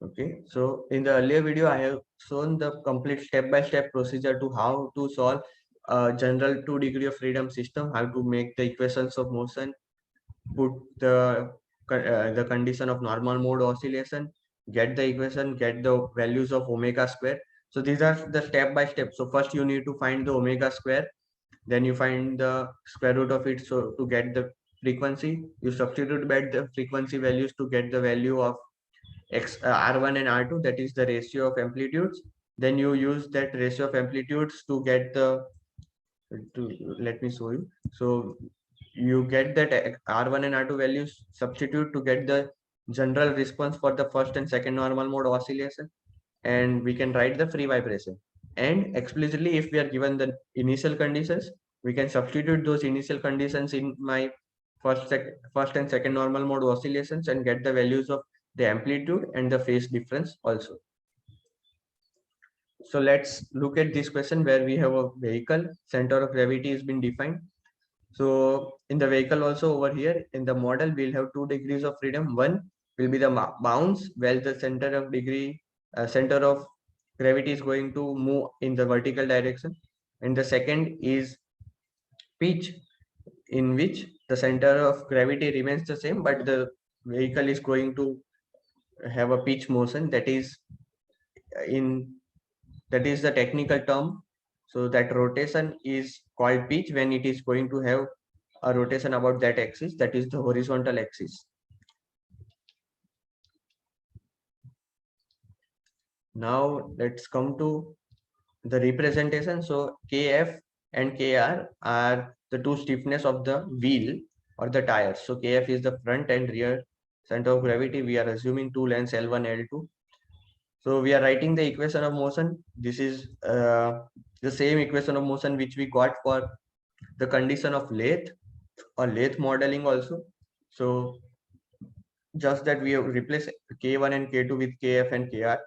Okay, so in the earlier video, I have shown the complete step-by-step procedure to how to solve a general 2 degree of freedom system, how to make the equations of motion, put the condition of normal mode oscillation, get the equation, get the values of omega square. So these are the step-by-step. So first you need to find the omega square, then you find the square root of it. So to get the frequency, you substitute back the frequency values to get the value of R1 and R2, that is the ratio of amplitudes. Then you use that ratio of amplitudes to get the, let me show you. So you get that R1 and R2 values, substitute to get the general response for the first and second normal mode oscillation, and we can write the free vibration. And explicitly, if we are given the initial conditions, we can substitute those initial conditions in my first and second normal mode oscillations and get the values of the amplitude and the phase difference also. So let's look at this question where we have a vehicle, center of gravity has been defined. So in the vehicle also over here in the model, we'll have 2 degrees of freedom. One will be the bounce, where the center of gravity is going to move in the vertical direction. And the second is pitch, in which the center of gravity remains the same, but the vehicle is going to have a pitch motion. In that is the technical term. So that rotation is called pitch when it is going to have a rotation about that axis, that is the horizontal axis. Now let's come to the representation. So Kf and Kr are the two stiffness of the wheel or the tires. So Kf is the front and rear center of gravity. We are assuming two lengths L1, L2. So we are writing the equation of motion. This is the same equation of motion which we got for the condition of lathe or lathe modeling also. So just that we have replaced K1 and K2 with Kf and Kr.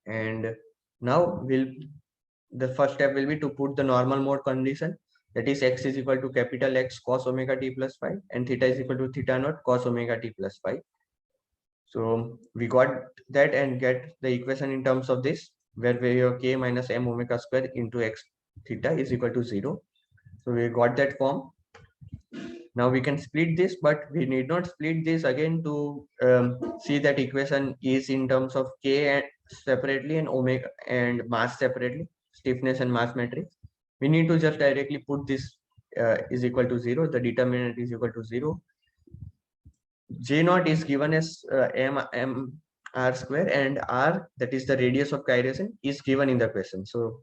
And now the first step will be to put the normal mode condition, that is x is equal to capital X cos omega t plus phi and theta is equal to theta naught cos omega t plus phi. So we got that and get the equation in terms of this, where we have k minus m omega square into x theta is equal to 0. So we got that form. Now we can split this, but we need not split this again to see that equation is in terms of k separately and omega and mass separately, stiffness and mass matrix. We need to just directly put this is equal to 0. The determinant is equal to 0. J naught is given as m r square, and r, that is the radius of gyration, is given in the question. So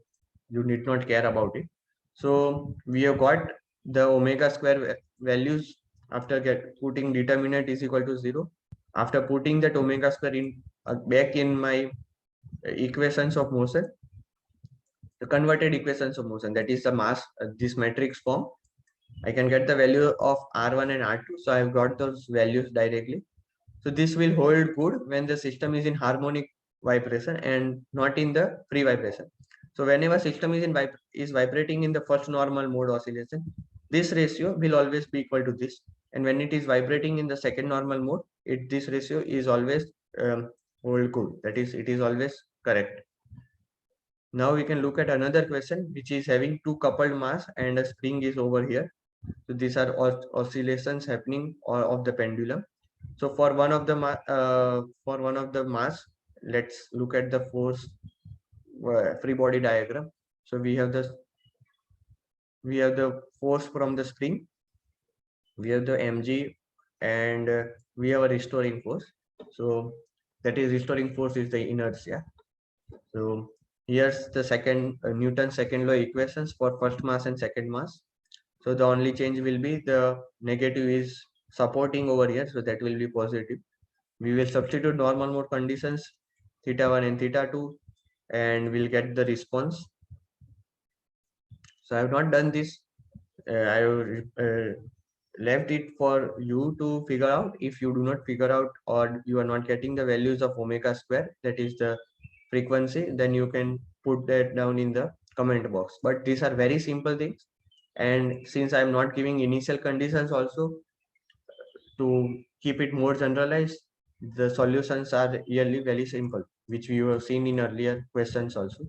you need not care about it. So we have got the omega square values after putting determinant is equal to 0. After putting that omega square in back in my equations of motion, the converted equations of motion, that is the mass, this matrix form, I can get the value of R1 and R2. So I've got those values directly. So this will hold good when the system is in harmonic vibration and not in the free vibration. So whenever system is vibrating in the first normal mode oscillation, this ratio will always be equal to this. And when it is vibrating in the second normal mode, this ratio is always hold good. That is, it is always correct. Now we can look at another question which is having two coupled mass and a spring is over here. So these are oscillations happening of the pendulum. So for one of the mass, let's look at the force free body diagram. So we have the force from the spring, we have the mg, and we have a restoring force. So that is, restoring force is the inertia. So here's the second Newton's second law equations for first mass and second mass. So the only change will be the negative is supporting over here, so that will be positive. We will substitute normal mode conditions theta 1 and theta 2 and we'll get the response. So I have not done this. I have left it for you to figure out. If you do not figure out or you are not getting the values of omega square, that is the frequency, then you can put that down in the comment box. But these are very simple things. And since I am not giving initial conditions also, to keep it more generalized, The solutions are really very simple, which we have seen in earlier questions also.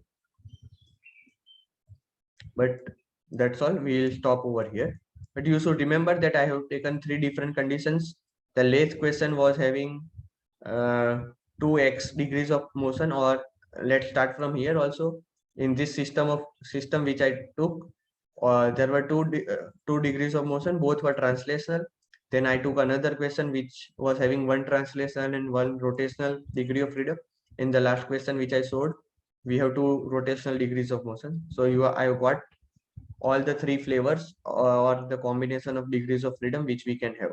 But that's all. We will stop over here. But you should remember that I have taken 3 different conditions. The lathe question was having 2x degrees of motion, or let's start from here also. In this system which I took, there were 2 degrees of motion, both were translational. Then I took another question which was having 1 translational and 1 rotational degree of freedom. In the last question which I showed, we have 2 rotational degrees of motion. So I got all the 3 flavors or the combination of degrees of freedom which we can have.